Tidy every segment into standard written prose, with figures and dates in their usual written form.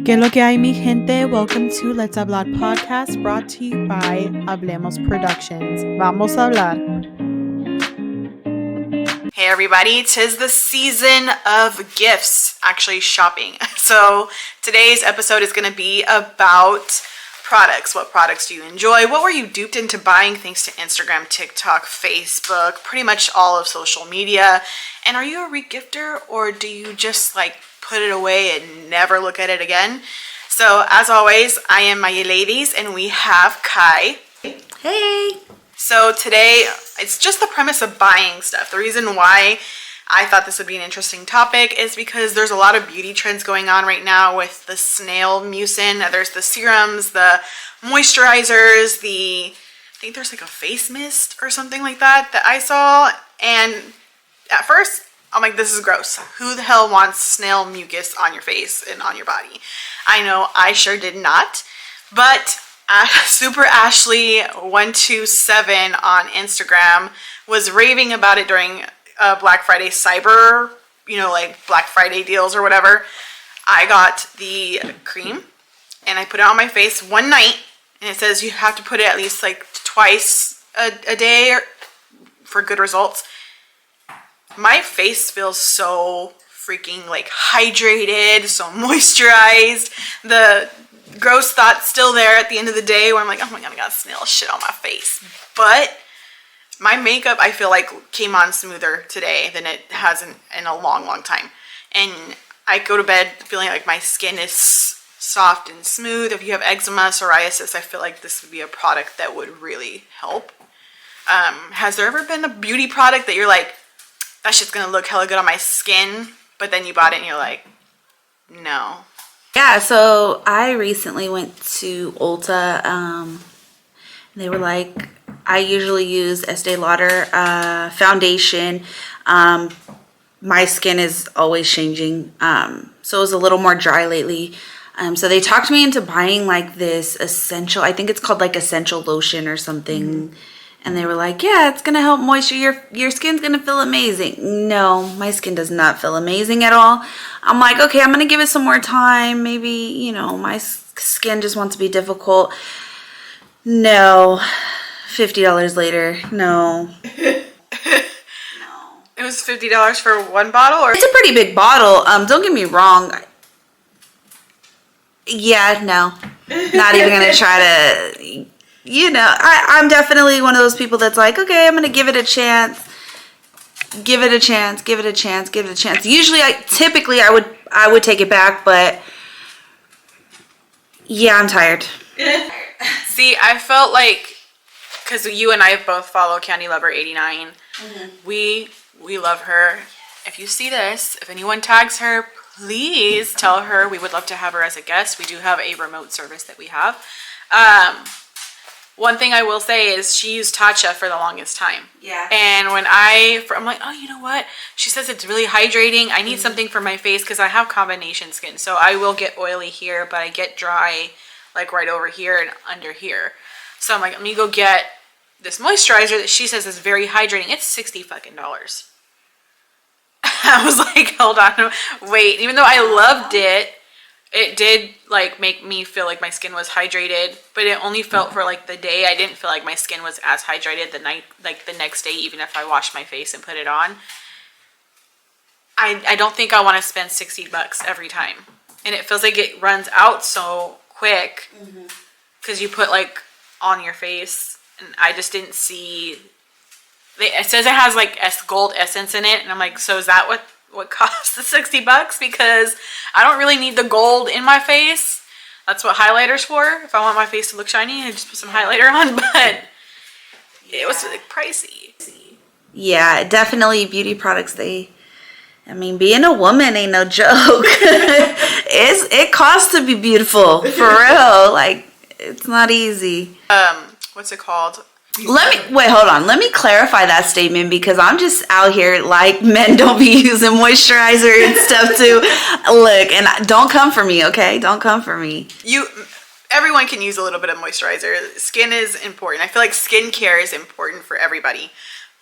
¿Qué lo que hay, mi gente? Welcome to Let's Hablar podcast, brought to you by Hablemos Productions. Vamos a hablar. Hey everybody, 'tis the season of gifts, actually shopping. So today's episode is going to be about products. What products do you enjoy? What were you duped into buying thanks to Instagram, TikTok, Facebook, pretty much all of social media? And are you a regifter, or do you just like put it away and never look at it again? So as always, I am my ladies, and we have Kai. Hey! So today, it's just the premise of buying stuff. The reason why I thought this would be an interesting topic is because there's a lot of beauty trends going on right now with the snail mucin. There's the serums, the moisturizers, I think there's like a face mist or something like that I saw. And at first, I'm like, this is gross. Who the hell wants snail mucus on your face and on your body? I know I sure did not. But Super Ashley 127 on Instagram was raving about it during Black Friday cyber, like Black Friday deals or whatever. I got the cream and I put it on my face one night, and it says you have to put it at least like twice a day for good results. My face feels so freaking like hydrated, so moisturized. The gross thought's still there at the end of the day where I'm like, oh my god, I got snail shit on my face. But my makeup, I feel like, came on smoother today than it has in a long time. And I go to bed feeling like my skin is soft and smooth. If you have eczema, psoriasis, I feel like this would be a product that would really help. Has there ever been a beauty product that you're like, that shit's gonna look hella good on my skin, but then you bought it and you're like, no? Yeah, so I recently went to Ulta. They were like, I usually use Estee Lauder foundation. My skin is always changing, so it was a little more dry lately. So they talked me into buying like this essential, I think it's called like essential lotion or something. Mm-hmm. And they were like, yeah, it's going to help moisture. Your skin's going to feel amazing. No, my skin does not feel amazing at all. I'm like, okay, I'm going to give it some more time. Maybe, my skin just wants to be difficult. No. $50 later. No. No. It was $50 for one bottle? Or it's a pretty big bottle. Don't get me wrong. Yeah, no. Not even going to try to... I'm definitely one of those people that's like, okay, I'm going to give it a chance. Give it a chance. Usually, typically I would take it back, but yeah, I'm tired. See, I felt like, because you and I both follow Candy Lover 89, we love her. If you see this, if anyone tags her, please tell her. We would love to have her as a guest. We do have a remote service that we have. One thing I will say is she used Tatcha for the longest time. Yeah. And when I'm like, oh, you know what? She says it's really hydrating. I need something for my face because I have combination skin. So I will get oily here, but I get dry like right over here and under here. So I'm like, let me go get this moisturizer that she says is very hydrating. It's $60 fucking. I was like, hold on, wait. Even though I loved it, it did like make me feel like my skin was hydrated, but it only felt for like the day. I didn't feel like my skin was as hydrated the next day, even if I washed my face and put it on. I don't think I want to spend $60 every time. And it feels like it runs out so quick because you put like on your face, and I just didn't see. It says it has like gold essence in it, and I'm like, so is that what costs the $60? Because I don't really need the gold in my face. That's what highlighter's for. If I want my face to look shiny, I just put some highlighter on. But it was like pricey. Yeah, definitely beauty products. Being a woman ain't no joke. It costs to be beautiful, for real. Like, it's not easy. What's it called? Let me clarify that statement, because I'm just out here like, men don't be using moisturizer and stuff too. Look, and don't come for me, okay? Don't come for me. Everyone can use a little bit of moisturizer. Skin is important. I feel like skincare is important for everybody.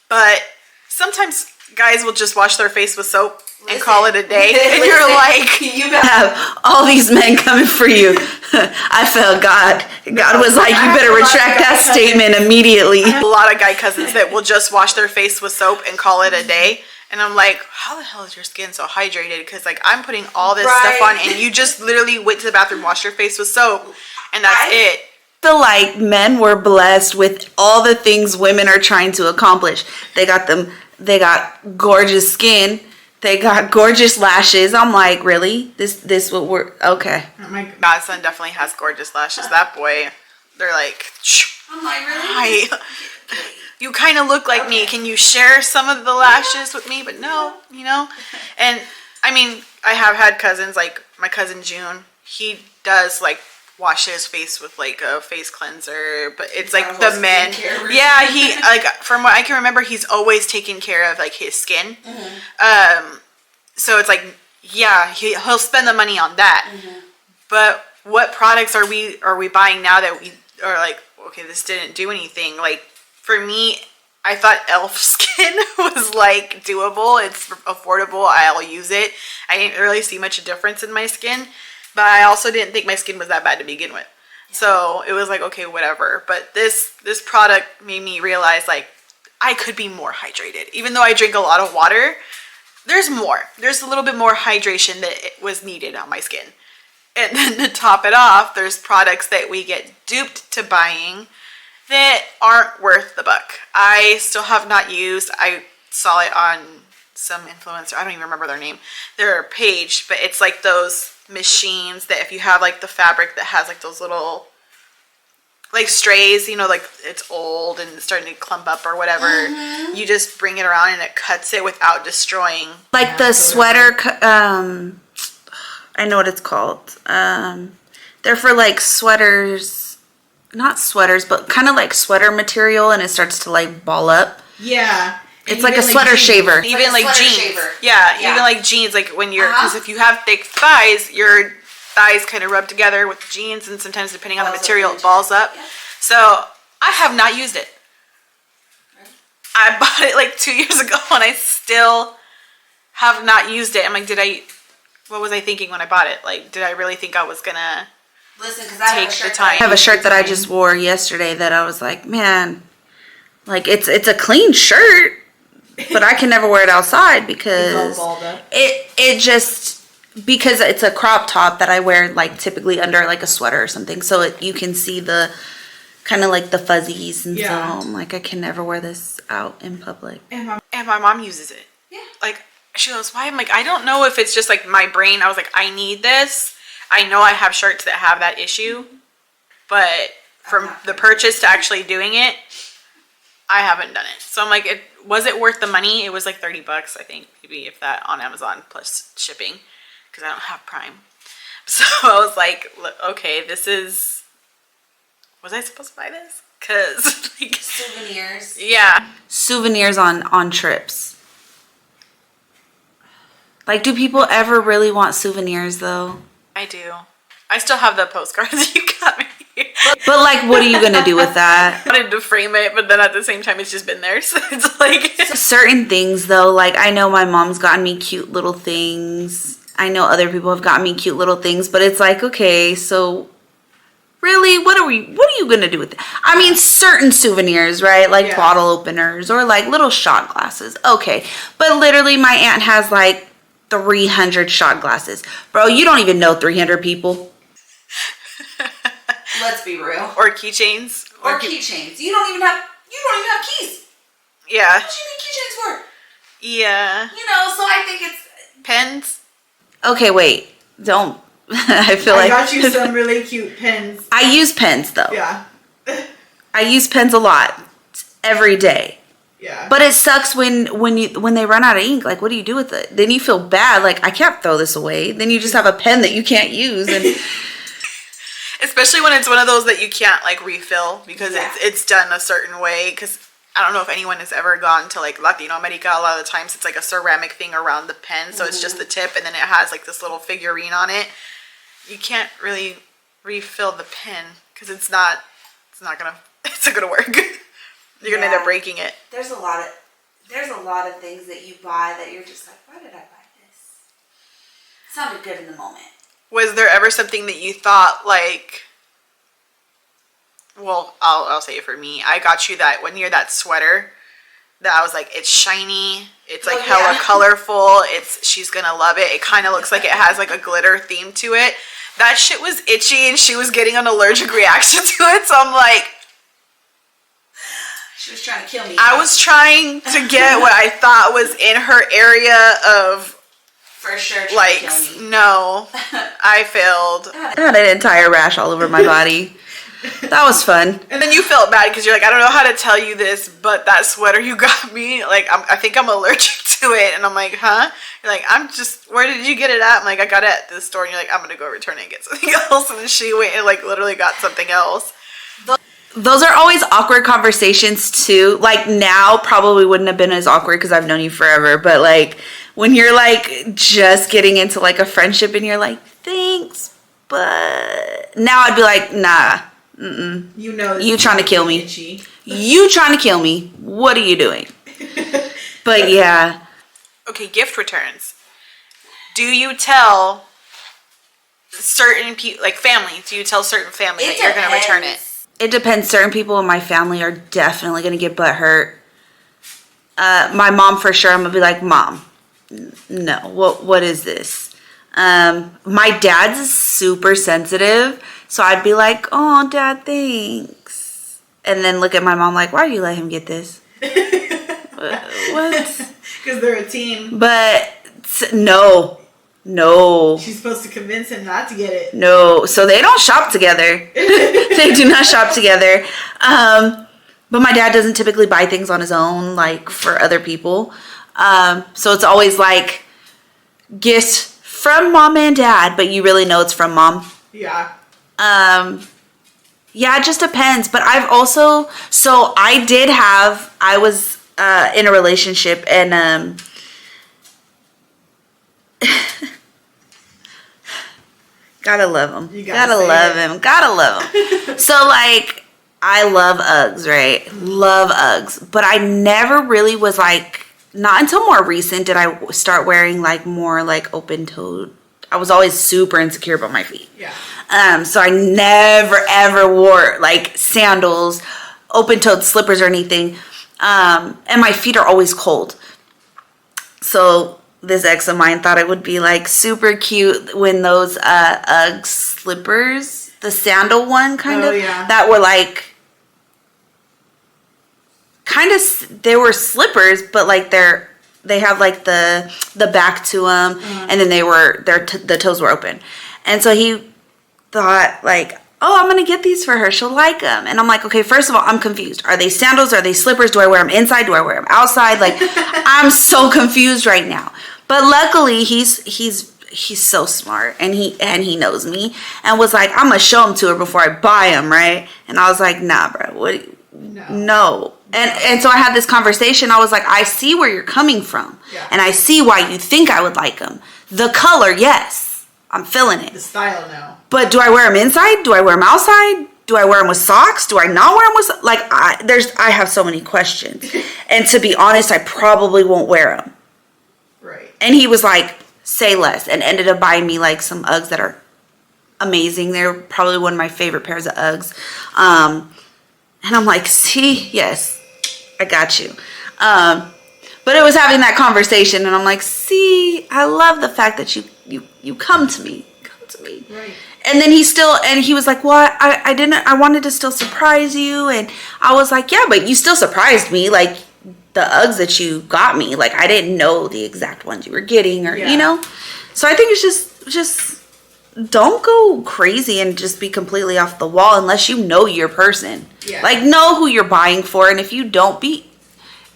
But sometimes guys will just wash their face with soap and call it a day. And you're like, you have all these men coming for you. I felt God. God was like, you better retract that statement immediately. a lot of guy cousins that will just wash their face with soap and call it a day. And I'm like, how the hell is your skin so hydrated? Because like I'm putting all this stuff on, and you just literally went to the bathroom, washed your face with soap, and that's it. I feel like men were blessed with all the things women are trying to accomplish. They got gorgeous skin. They got gorgeous lashes. I'm like, really? This what we're okay. Oh my godson definitely has gorgeous lashes. That boy, they're like, I'm like, really? hi. You kind of look like me. Can you share some of the lashes with me? But no, you know. And I mean, I have had cousins, like my cousin June. He does like wash his face with like a face cleanser, but it's like the men. Yeah, he like from what I can remember, he's always taken care of like his skin. So it's like, yeah, he'll spend the money on that. But what products are we buying now that we are like, okay, this didn't do anything? Like for me, I thought Elf skin was like doable. It's affordable. I'll use it. I didn't really see much difference in my skin, but I also didn't think my skin was that bad to begin with. So it was like, okay, whatever. But this product made me realize like I could be more hydrated. Even though I drink a lot of water, there's more. There's a little bit more hydration that was needed on my skin. And then to top it off, there's products that we get duped to buying that aren't worth the buck. I still have not used. I saw it on some influencer. I don't even remember their name. Their page, but it's like those machines that if you have like the fabric that has like those little like strays, you know, like it's old and starting to clump up or whatever, you just bring it around and it cuts it without destroying. Like the sweater, I know what it's called. They're for like sweaters, not sweaters, but kind of like sweater material, and it starts to like ball up. Yeah. It's like a sweater shaver. Even like jeans. Yeah, even like jeans, like when you're, because if you have thick thighs, your thighs kind of rub together with jeans, and sometimes depending on the material, it balls up. So I have not used it. I bought it like 2 years ago and I still have not used it. I'm like, what was I thinking when I bought it? Like, did I really think I was gonna take the time? I have a shirt that I just wore yesterday that I was like, man, like it's a clean shirt, but I can never wear it outside because it just, because it's a crop top that I wear like typically under like a sweater or something, so you can see the kind of like the fuzzies, and so I'm like, I can never wear this out in public. And my mom uses it. Yeah. Like she goes, why? I'm like, I don't know if it's just like my brain. I was like, I need this. I know I have shirts that have that issue, but from the purchase to actually doing it, I haven't done it. So I'm like, was it worth the money? It was like $30, I think, maybe, if that, on Amazon plus shipping, because I don't have Prime. So I was like, okay, was I supposed to buy this? Because like Souvenirs. Yeah. Souvenirs on trips. Like, do people ever really want souvenirs though? I do. I still have the postcards you got me. But like, what are you gonna do with that? I wanted to frame it, but then at the same time, it's just been there. So it's like certain things though. Like, I know my mom's gotten me cute little things. I know other people have gotten me cute little things, but it's like, okay, so really, what are you gonna do with it? I mean, certain souvenirs, right? Like bottle openers or like little shot glasses. Okay, but literally, my aunt has like 300 shot glasses. Bro, you don't even know 300 people. Let's be real. Or keychains. Or keychains. You don't even have keys. Yeah. What do you need keychains for? Yeah. You know, so I think it's pens. Okay, wait. Don't. I got you some really cute pens. I use pens though. Yeah. I use pens a lot every day. Yeah. But it sucks when they run out of ink. Like, what do you do with it? Then you feel bad. Like, I can't throw this away. Then you just have a pen that you can't use, and especially when it's one of those that you can't like refill because it's done a certain way. Because I don't know if anyone has ever gone to like Latino America. A lot of the times it's like a ceramic thing around the pen, so it's just the tip, and then it has like this little figurine on it. You can't really refill the pen because it's not gonna work. You're gonna end up breaking it. There's a lot of things that you buy that you're just like, why did I buy this? sounded good in the moment. Was there ever something that you thought like, well, I'll say it for me. I got you that when you're that sweater that I was like, it's shiny, it's like hella colorful, she's gonna love it. It kind of looks like it has like a glitter theme to it. That shit was itchy and she was getting an allergic reaction to it, so I'm like, she was trying to kill me. I was trying to get what I thought was in her area of, for sure, like, no, I failed. I had an entire rash all over my body. That was fun. And then you felt bad because you're like, I don't know how to tell you this, but that sweater you got me, like, I think I'm allergic to it. And I'm like, huh? You're like, where did you get it at? I'm like, I got it at the store. And you're like, I'm going to go return it and get something else. And then she went and, like, literally got something else. Those are always awkward conversations, too. Like, now probably wouldn't have been as awkward because I've known you forever. But, like, when you're, like, just getting into, like, a friendship and you're like, thanks, but... Now I'd be like, nah. Mm-mm. You know, you trying to kill me. Itchy. You trying to kill me. What are you doing? But yeah. Okay, gift returns. Do you tell certain people, like family, do you tell certain family that you're going to return it? It depends. Certain people in my family are definitely going to get butt hurt. My mom, for sure, I'm going to be like, Mom, no, what is this? My dad's super sensitive. So I'd be like, oh, Dad, thanks. And then look at my mom like, why do you let him get this? What? Because they're a team. But no. She's supposed to convince him not to get it. No. So they don't shop together. They do not shop together. But my dad doesn't typically buy things on his own, like for other people. So it's always like gifts from mom and dad, but you really know it's from mom. Yeah. Yeah, it just depends. But I've also, I was in a relationship and gotta love him. Gotta love him. So like, I love Uggs, right? Love Uggs. But I never really was like, not until more recent did I start wearing like more like open-toed. I was always super insecure about my feet. Yeah. So I never ever wore like sandals, open-toed slippers or anything. And my feet are always cold. So this ex of mine thought it would be like super cute when those Ugg slippers, the sandal one kind of, that were like kind of, they were slippers, but like they have like the back to them, and then the toes were open. And so he thought like, oh, I'm gonna get these for her, she'll like them. And I'm like, okay, first of all, I'm confused. Are they sandals? Are they slippers? Do I wear them inside? Do I wear them outside? Like, I'm so confused right now. But luckily he's so smart, and he knows me, and was like, I'm gonna show them to her before I buy them, right? And I was like, nah, bro, no. And so I had this conversation. I was like, I see where you're coming from, and I see why you think I would like them. The color, yes, I'm feeling it. The style, no. But do I wear them inside? Do I wear them outside? Do I wear them with socks? Do I not wear them with like? I have so many questions, and to be honest, I probably won't wear them. Right. And he was like, say less, and ended up buying me like some Uggs that are amazing. They're probably one of my favorite pairs of Uggs. And I'm like, see, yes, I got you. But it was having that conversation, and I'm like, see, I love the fact that you come to me. Right. And then he was like, well, I wanted to still surprise you. And I was like, yeah, but you still surprised me. Like the Uggs that you got me, like I didn't know the exact ones you were getting, or, you know? So I think it's just don't go crazy and just be completely off the wall unless you know your person. Yeah. Like, know who you're buying for, and if you don't,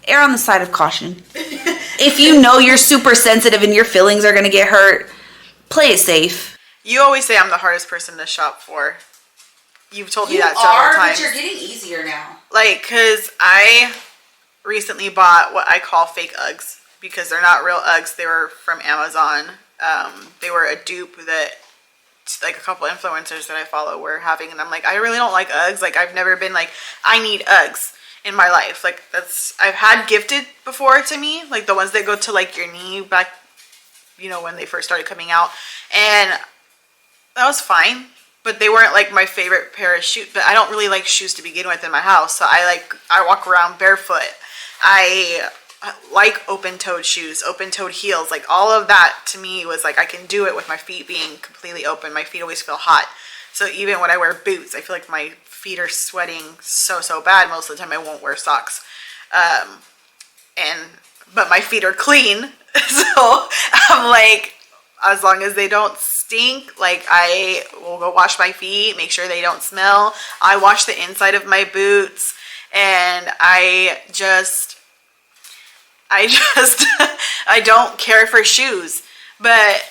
err on the side of caution. If you know you're super sensitive and your feelings are going to get hurt, play it safe. You always say I'm the hardest person to shop for. You've told me that several times. But you're getting easier now. Like, because I recently bought what I call fake Uggs, because they're not real Uggs. They were from Amazon. They were a dupe that like a couple influencers that I follow were having, and I'm like, I really don't like Uggs. Like, I've never been like, I need Uggs in my life. Like, I've had gifted before to me, like the ones that go to like your knee back when they first started coming out. And that was fine, but they weren't like my favorite pair of shoes. But I don't really like shoes to begin with in my house, so I walk around barefoot. I like open-toed shoes, open-toed heels. Like all of that to me was like I can do it with my feet being completely open. My feet always feel hot. So even when I wear boots, I feel like my feet are sweating so bad. Most of the time I won't wear socks. But my feet are clean. So I'm like, as long as they don't stink, like I will go wash my feet, make sure they don't smell. I wash the inside of my boots, and I don't care for shoes. But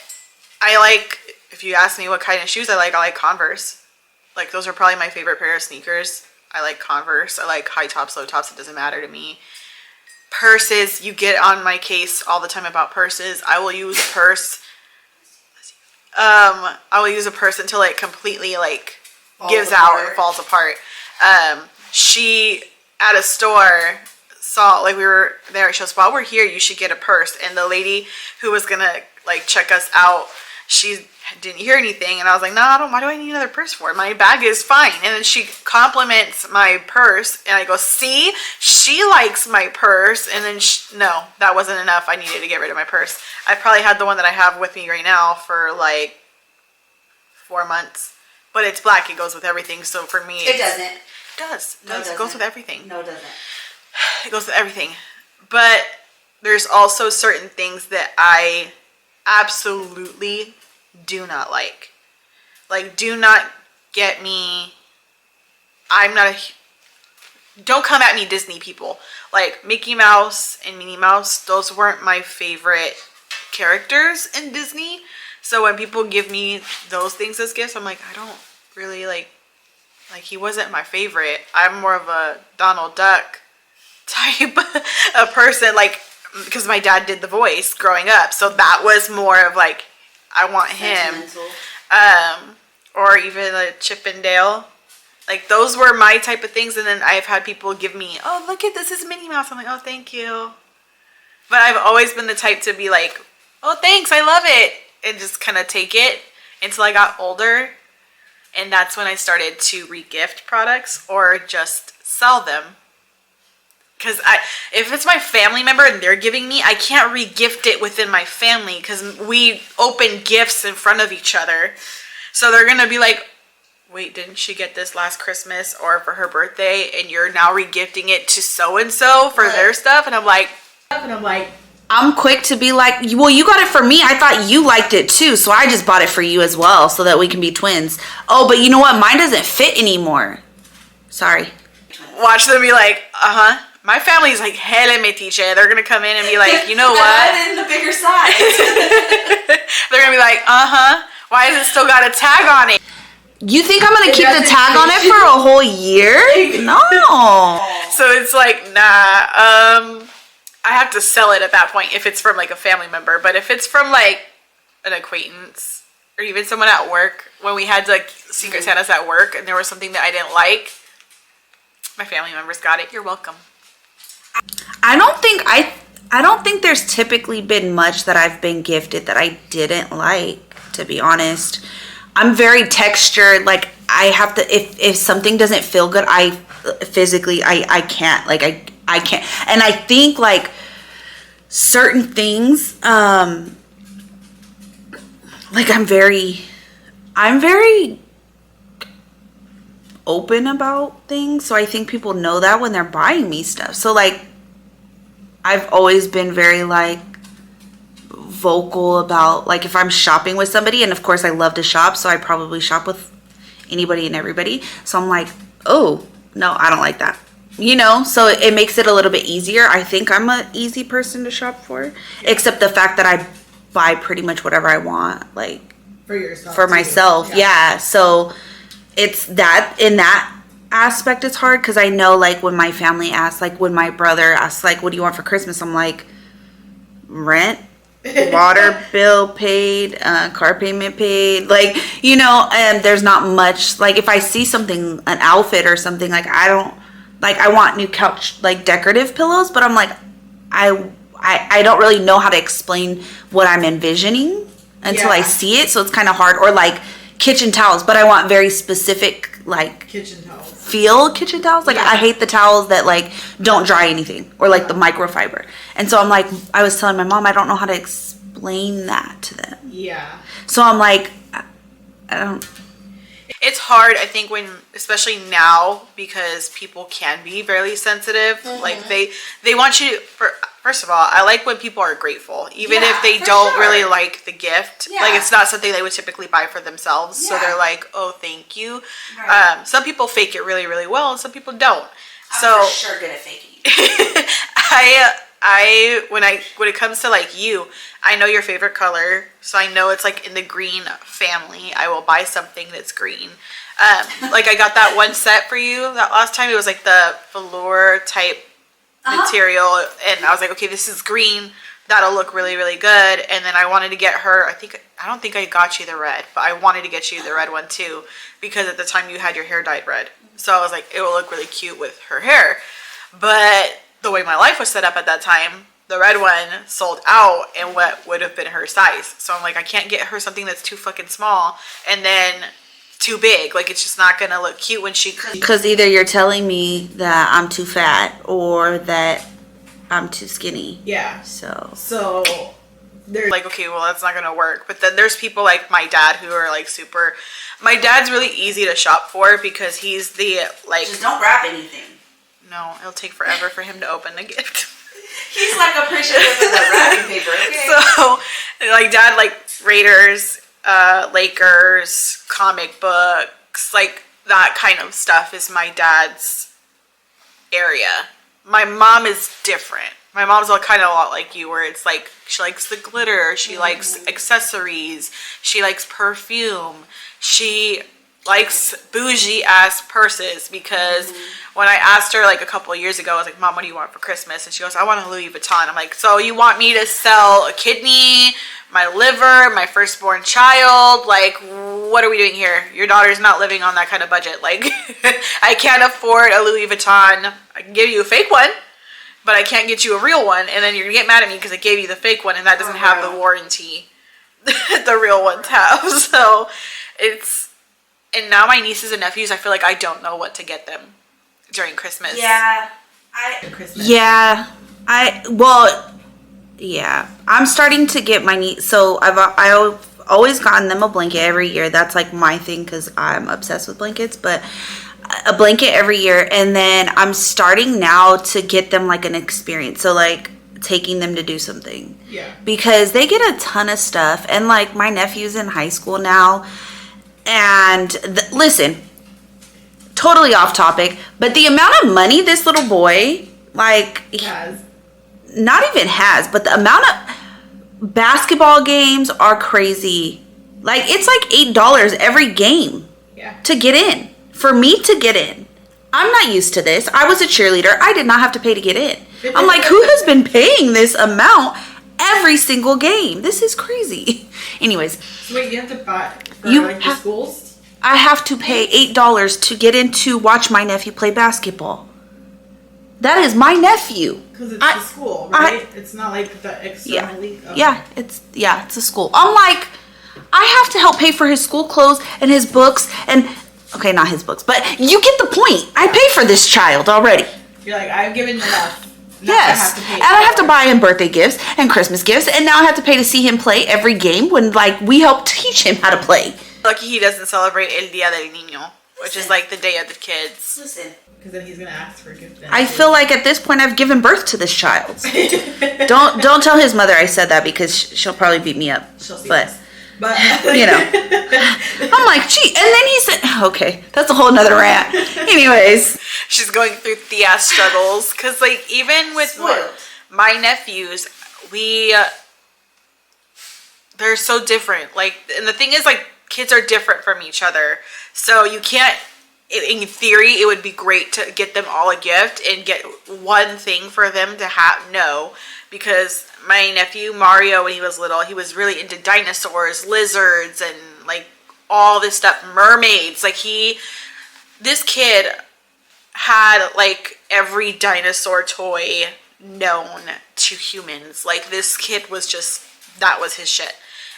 if you ask me what kind of shoes I like Converse. Like those are probably my favorite pair of sneakers. I like Converse. I like high tops, low tops. It doesn't matter to me. Purses, you get on my case all the time about purses. I will use a purse. I will use a purse until it completely gives out or falls apart. She at a store saw, we were there, she goes, while we're here you should get a purse. And the lady who was gonna check us out, she didn't hear anything, and I was like, no, why do I need another purse for? My bag is fine. And then she compliments my purse, and I go, see, she likes my purse. And then no, that wasn't enough. I needed to get rid of my purse. I probably had the one that I have with me right now for 4 months, but it's black. It goes with everything. So for me, it doesn't. It does. It goes with everything. No, it doesn't. It goes with everything. But there's also certain things that I absolutely do not like. Do not get me. Don't come at me, Disney people. Mickey Mouse and Minnie Mouse, those weren't my favorite characters in Disney. So when people give me those things as gifts, I'm like, I don't really he wasn't my favorite. I'm more of a Donald Duck type of person, because my dad did the voice growing up. So that was more of I want him. Or even a Chip and Dale. Those were my type of things. And then I've had people give me, oh, look at this is Minnie Mouse. I'm like, oh, thank you. But I've always been the type to be like, oh, thanks, I love it. And just kind of take it until I got older. And that's when I started to re-gift products or just sell them. Because if it's my family member and they're giving me, I can't re-gift it within my family because we open gifts in front of each other. So they're going to be like, wait, didn't she get this last Christmas or for her birthday? And you're now re-gifting it to so-and-so for their stuff? And I'm like, I'm quick to be like, well, you got it for me. I thought you liked it too. So I just bought it for you as well so that we can be twins. Oh, but you know what? Mine doesn't fit anymore. Sorry. Watch them be like, uh-huh. My family's hella metiche. They're going to come in and be like, you know what? in the bigger size. They're going to be like, uh-huh. Why has it still got a tag on it? You think I'm going to keep the tag on it for a whole year? No. So it's nah. I have to sell it at that point if it's from a family member. But if it's from an acquaintance or even someone at work, when we had Secret Santas at work and there was something that I didn't like, my family members got it. You're welcome. I don't think there's typically been much that I've been gifted that I didn't like, to be honest. I'm very textured. I have to, if something doesn't feel good, I can't. I can't. And I think certain things, I'm very open about things. So I think people know that when they're buying me stuff. So I've always been very vocal about if I'm shopping with somebody, and of course I love to shop, so I probably shop with anybody and everybody. So I'm like, oh, no, I don't like that. So it makes it a little bit easier. I think I'm an easy person to shop for, except the fact that I buy pretty much whatever I want, for yourself, for myself. Yeah. So it's that, in that aspect, it's hard because I know when my family asks, when my brother asks, what do you want for Christmas? I'm like, rent, water bill paid, car payment paid, and there's not much. If I see something, an outfit or something, I don't. I want new couch, decorative pillows, but I'm I I don't really know how to explain what I'm envisioning until I Yeah. see it. So it's kind of hard. Or like kitchen towels, but I want very specific like Kitchen towels. feel kitchen towels. Like Yeah. I hate the towels that like don't dry anything or like the microfiber. And so I'm like, I was telling my mom, I don't know how to explain that to them. Yeah. So I'm like, I don't. It's hard, I think, when, especially now, because people can be very sensitive. Like they want you to, first of all, I like when people are grateful, even Yeah, if they for don't sure. really like the gift. Like Yeah. it's not something they would typically buy for themselves. So Yeah. they're like, oh, thank you. Right. Some people fake it really, really well, and some people don't. So sure good at faking it. when it comes to like you, I know your favorite color, so I know it's like in the green family. I will buy something that's green. Like I got that one set for you that last time. It was like the velour type material, and I was like, okay, this is green. That'll look really, really good. And then I wanted to get her. I don't think I got you the red, but I wanted to get you the red one too, because at the time you had your hair dyed red. So I was like, it will look really cute with her hair. But the way my life was set up at that time, the red one sold out in what would have been her size. So I'm like, I can't get her something that's too fucking small and then too big. Like it's just not gonna look cute when she. Because either you're telling me that I'm too fat or that I'm too skinny. Yeah. So They're like, okay, well, that's not gonna work. But then there's people like my dad who are like super. My dad's really easy to shop for because he's the like. just don't wrap anything. No, it'll take forever for him to open the gift. He's like appreciative of the wrapping paper. Okay. So, like, dad, like Raiders, Lakers, comic books, like that kind of stuff is my dad's area. My mom is different. My mom's kind of a lot like you, where it's like she likes the glitter, she likes accessories, she likes perfume, she likes bougie ass purses. Because when I asked her like a couple of years ago, I was like, Mom, what do you want for Christmas? And she goes, I want a Louis Vuitton. I'm like, so you want me to sell a kidney, my liver, my firstborn child? Like, what are we doing here? Your daughter's not living on that kind of budget. Like, I can't afford a Louis Vuitton. I can give you a fake one, but I can't get you a real one. And then you're gonna get mad at me because I gave you the fake one and that doesn't have the warranty that the real ones have. So it's, and now my nieces and nephews, I feel like I don't know what to get them during Christmas. Yeah. Christmas. Yeah. I'm starting to get my niece. So I've always gotten them a blanket every year. That's like my thing because I'm obsessed with blankets. But a blanket every year, and then I'm starting now to get them like an experience. So like taking them to do something. Yeah. Because they get a ton of stuff, and like my nephew's in high school now, and listen. Totally off topic, but the amount of money this little boy, like, not even has, but the amount of basketball games are crazy. Like, it's like $8 every game to get in. For me to get in. I'm not used to this. I was a cheerleader. I did not have to pay to get in. I'm like, who has been paying this amount every single game? This is crazy. Anyways. So wait, you have to buy for the schools? I have to pay $8 to get in to watch my nephew play basketball. That is my nephew. Because it's the school, right? It's not like the external league. Okay. Yeah, it's a school. I'm like, I have to help pay for his school clothes and his books and, okay, not his books, but you get the point. I pay for this child already. You're like, I've given enough. Yes, and I have to buy him birthday gifts and Christmas gifts, and now I have to pay to see him play every game when, like, we help teach him how to play. Lucky he doesn't celebrate El Día del Niño, which is like the day of the kids. Listen. Because then he's gonna ask for a gift. I feel like at this point I've given birth to this child. Don't tell his mother I said that because she'll probably beat me up. She'll see but this. But you know, I'm like, gee, and then he said, okay, that's a whole nother rant. Anyways, she's going through Thea struggles because, like, even with my nephews, they're so different. Like, and the thing is, like, kids are different from each other, so you can't. In theory, it would be great to get them all a gift and get one thing for them to have. No, because my nephew Mario, when he was little, he was really into dinosaurs, lizards, and like all this stuff, mermaids. Like this kid had like every dinosaur toy known to humans. Like this kid was just, that was his shit.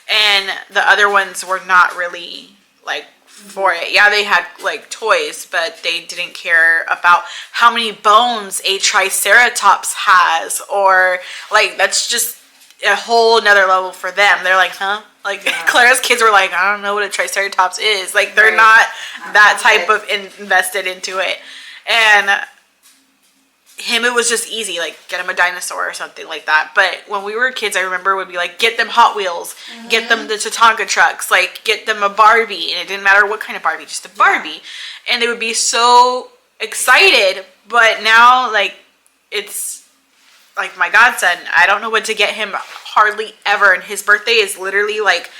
And the other ones were not really like for it. Yeah, they had like toys, but they didn't care about how many bones a triceratops has, or like that's just a whole nother level for them. They're like, huh? Like Clara's kids were like, I don't know what a triceratops is. Like they're not that type of invested into it. And him, it was just easy, like get him a dinosaur or something like that. But when we were kids, I remember would be like, get them Hot Wheels, get them the Tatanka trucks, like get them a Barbie, and it didn't matter what kind of Barbie, just a Barbie. And they would be so excited. But now, like, it's like my godson, I don't know what to get him hardly ever, and his birthday is literally like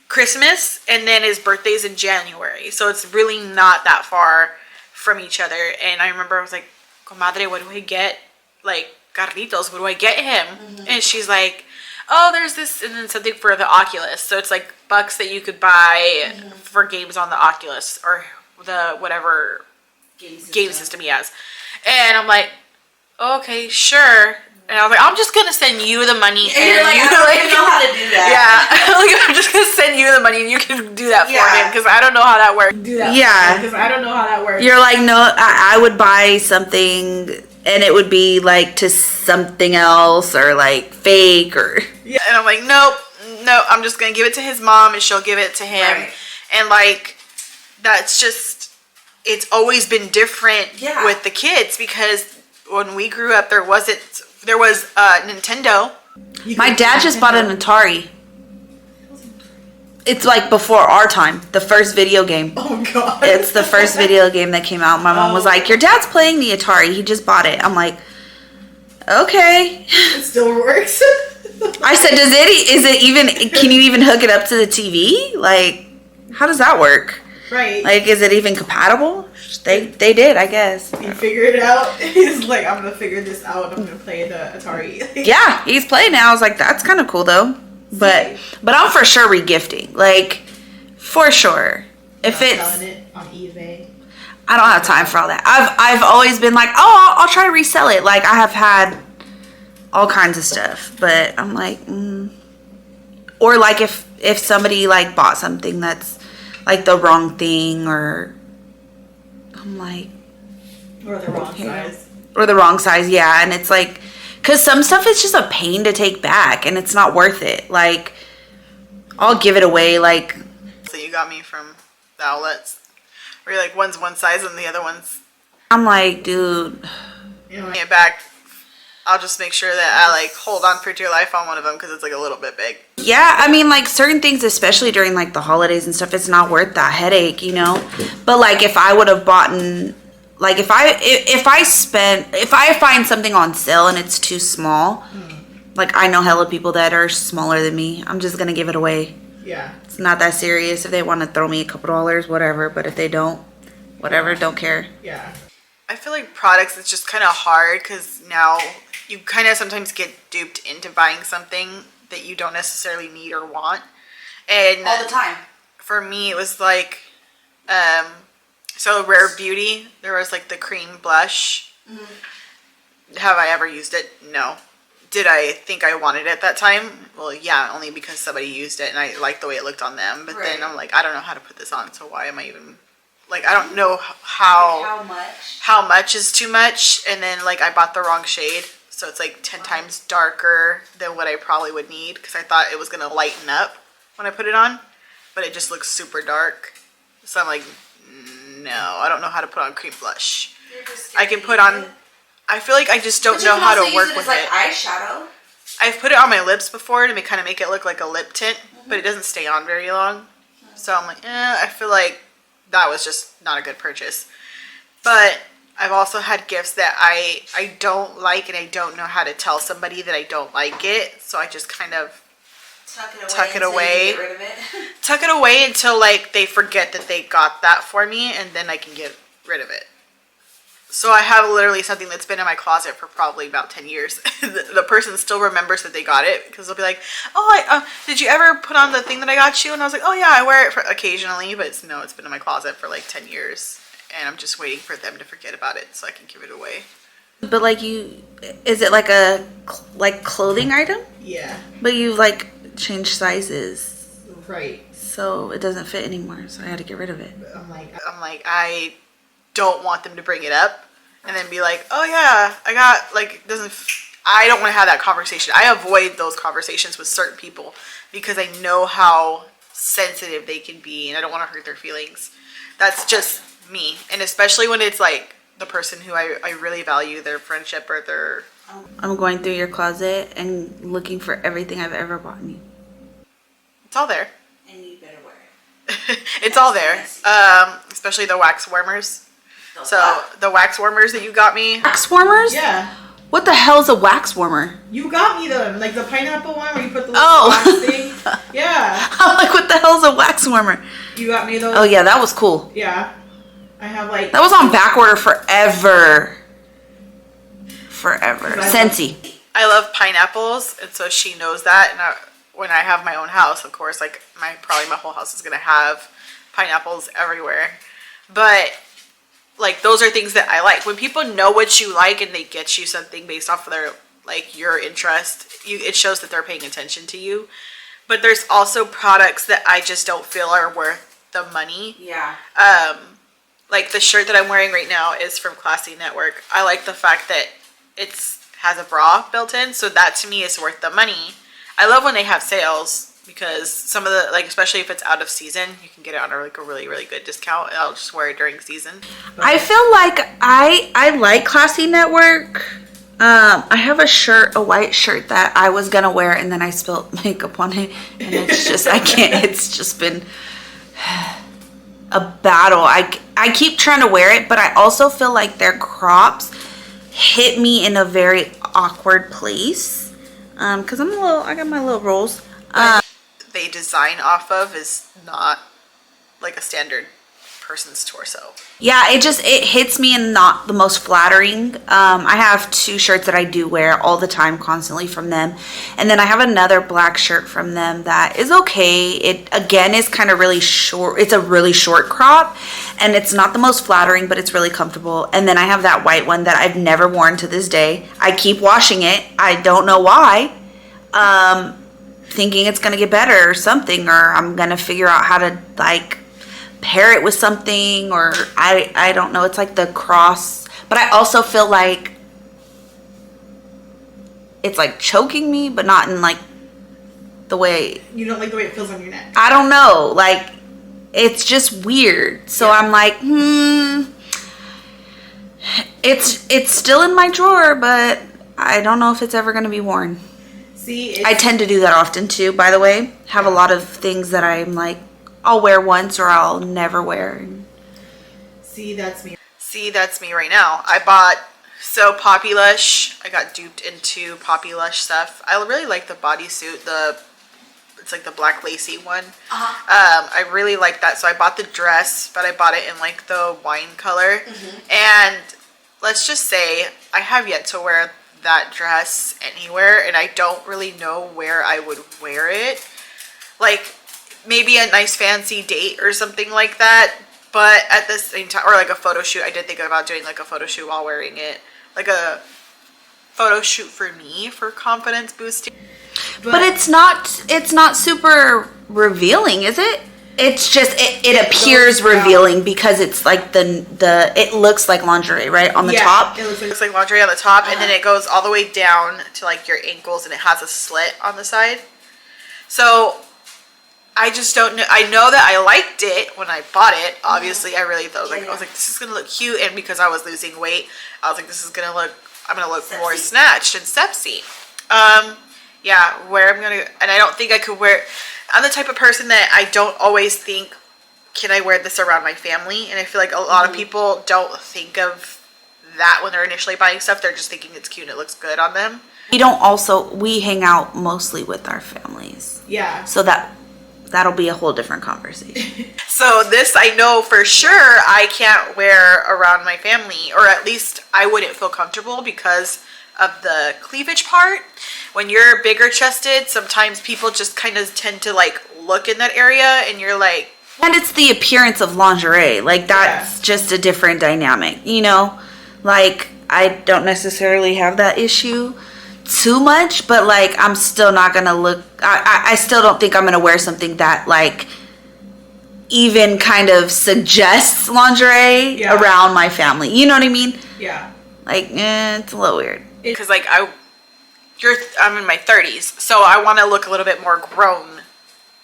Christmas, and then his birthday's in January, so it's really not that far from each other. And I remember I was like, comadre, what do I get, like Carlitos, what do I get him? And she's like, oh, there's this, and then something for the Oculus, so it's like bucks that you could buy for games on the Oculus or the whatever game system he has. And I'm like, okay, sure. And I was like, I'm just gonna send you the money, and you're like, you I don't even know how to do that. Yeah, like I'm just gonna send you the money, and you can do that for me, because I don't know how that works. Because I don't know how that works. You're like, no, I would buy something, and it would be like to something else or like fake or. Yeah, and I'm like, nope, I'm just gonna give it to his mom, and she'll give it to him, and like, that's just, it's always been different with the kids, because when we grew up, there was Nintendo. My dad just bought an Atari. It's like before our time, the first video game. Oh God! It's the first video game that came out. My mom was like, your dad's playing the Atari, he just bought it. I'm like, okay. It still works. I said, can you even hook it up to the TV? Like, how does that work? Right. Like, is it even compatible? They did, I guess. He figured it out. He's like, I'm gonna figure this out. I'm gonna play the Atari. Yeah, he's playing now. I was like, that's kind of cool though. But I'm for sure regifting. Like, for sure. If it's selling it on eBay. I don't have time for all that. I've always been like, oh, I'll try to resell it. Like, I have had all kinds of stuff, but I'm like, or like if somebody like bought something that's like the wrong thing, or I'm like, or the wrong size. Or the wrong size, yeah. And it's like, because some stuff is just a pain to take back, and it's not worth it. Like, I'll give it away, like. So you got me from the outlets, where you're like, one's one size and the other one's. I'm like, dude. You know, get back. I'll just make sure that I like hold on for dear life on one of them, because it's like a little bit big. Yeah, I mean, like certain things, especially during like the holidays and stuff, it's not worth that headache, you know. But like, if I would have bought, like if I find something on sale and it's too small, like I know hella people that are smaller than me, I'm just gonna give it away. Yeah. It's not that serious. If they want to throw me a couple dollars, whatever. But if they don't, whatever, don't care. Yeah. I feel like products, it's just kind of hard, because now you kind of sometimes get duped into buying something that you don't necessarily need or want. And All the time. for me, it was like, so Rare Beauty, there was like the cream blush. Have I ever used it? No. Did I think I wanted it at that time? Well, yeah, only because somebody used it and I liked the way it looked on them. But then I'm like, I don't know how to put this on, so why am I even, like, I don't know How much? how much is too much. And then like I bought the wrong shade, so it's like 10 times darker than what I probably would need, because I thought it was gonna lighten up when I put it on, but it just looks super dark. So I'm like, no, I don't know how to put on cream blush. I can put on, I feel like I just don't know how to work with it. Eyeshadow. I've put it on my lips before to kind of make it look like a lip tint, but it doesn't stay on very long. So I'm like, I feel like that was just not a good purchase. But I've also had gifts that I don't like, and I don't know how to tell somebody that I don't like it. So I just kind of tuck it away. Tuck it away until like they forget that they got that for me, and then I can get rid of it. So I have literally something that's been in my closet for probably about 10 years. The person still remembers that they got it, because they'll be like, oh, did you ever put on the thing that I got you? And I was like, oh yeah, I wear it occasionally, but it's been in my closet for like 10 years. And I'm just waiting for them to forget about it so I can give it away. But like is it like a like clothing item? Yeah. But you like changed sizes, Right. so it doesn't fit anymore. So I had to get rid of it. I'm like, I don't want them to bring it up and then be like, oh yeah, I got like, I don't want to have that conversation. I avoid those conversations with certain people because I know how sensitive they can be and I don't want to hurt their feelings. That's just me. And especially when it's like the person who I really value their friendship or their... I'm going through your closet and looking for everything I've ever bought you. It's all there. And you better wear it. It's all there. Especially the wax warmers. So the wax warmers that you got me. Wax warmers? Yeah. What the hell's a wax warmer? You got me them. Like the pineapple one where you put the little Oh. wax thing. Yeah. I'm like, what the hell's a wax warmer? You got me those. Oh yeah, that was cool. Yeah. I have like... That was on back order forever. Forever. Scentsy. I love pineapples, and so she knows that. And when I have my own house, of course, like probably my whole house is gonna have pineapples everywhere. But like those are things that I like. When people know what you like and they get you something based off of their like your interest, it shows that they're paying attention to you. But there's also products that I just don't feel are worth the money. Yeah. Like the shirt that I'm wearing right now is from Classy Network. I like the fact that has a bra built in, so that to me is worth the money. I love when they have sales because some of the, like, especially if it's out of season, you can get it on a really, really good discount. And I'll just wear it during season. But I feel like I like Classy Network. I have a white shirt that I was gonna wear and then I spilled makeup on it and it's just, I can't, it's just been a battle. I keep trying to wear it, but I also feel like their crops hit me in a very awkward place. Cause I got my little rolls. they design off of is not like a standard person's torso. Yeah, it hits me in not the most flattering. I have 2 shirts that I do wear all the time, constantly from them. And then I have another black shirt from them that is okay. It, again, is kind of really short. It's a really short crop. And it's not the most flattering, but it's really comfortable. And then I have that white one that I've never worn to this day. I keep washing it. I don't know why. Thinking it's going to get better or something. Or I'm going to figure out how to, like, pair it with something, or I don't know. It's like the cross, but I also feel like it's like choking me, but not in like the way. You don't like the way it feels on your neck. I don't know, like it's just weird. So yeah. I'm like, it's still in my drawer, but I don't know if it's ever going to be worn. See, I tend to do that often too, by the way. Have a lot of things that I'm like, I'll wear once or I'll never wear. See, that's me. See, that's me right now. I bought Poppy Lush. I got duped into Poppy Lush stuff. I really like the bodysuit. It's like the black lacy one. I really like that. So I bought the dress, but I bought it in like the wine color. And let's just say I have yet to wear that dress anywhere, and I don't really know where I would wear it. Like, maybe a nice fancy date or something like that, but at the same time, or like a photo shoot. I did think about doing like a photo shoot while wearing it, like a photo shoot for me for confidence boosting. But it's not super revealing, is it? It's just it appears revealing because it's like it looks like lingerie, right, on the top. It looks like lingerie on the top, and then it goes all the way down to like your ankles, and it has a slit on the side. So I just don't know. I know that I liked it when I bought it. Obviously, I really thought, I was like, this is gonna look cute, and because I was losing weight, I was like, I'm gonna look more snatched and sexy. Yeah, and I don't think I could wear. I'm the type of person that I don't always think, can I wear this around my family? And I feel like a lot of people don't think of that when they're initially buying stuff. They're just thinking it's cute and it looks good on them. We hang out mostly with our families. Yeah. So that'll be a whole different conversation. So this I know for sure I can't wear around my family, or at least I wouldn't feel comfortable because of the cleavage part. When you're bigger chested, sometimes people just kind of tend to like look in that area, and you're like, and it's the appearance of lingerie. Like that's just a different dynamic, you know? Like I don't necessarily have that issue too much, but like I'm still not gonna look. I still don't think I'm gonna wear something that like even kind of suggests lingerie Yeah. around my family. You know what I mean? Yeah. Like, it's a little weird. Because like I'm in my 30s, so I want to look a little bit more grown.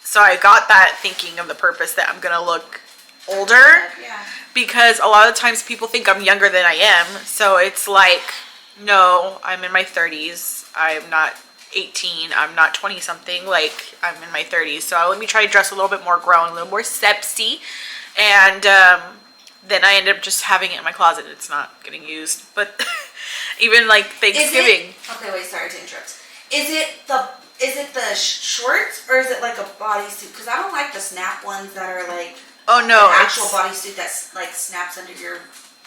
So I got that thinking of the purpose that I'm gonna look older. Yeah. Because a lot of times people think I'm younger than I am. So it's like, no, I'm in my 30s. I'm not 18. I'm not 20 something. Like, I'm in my 30s. So let me try to dress a little bit more grown, a little more sexy. And then I end up just having it in my closet. It's not getting used. But even like Thanksgiving. Okay, wait, sorry to interrupt. Is it the shorts or is it like a bodysuit? Because I don't like the snap ones that are like Oh no, an actual bodysuit that's like snaps under your.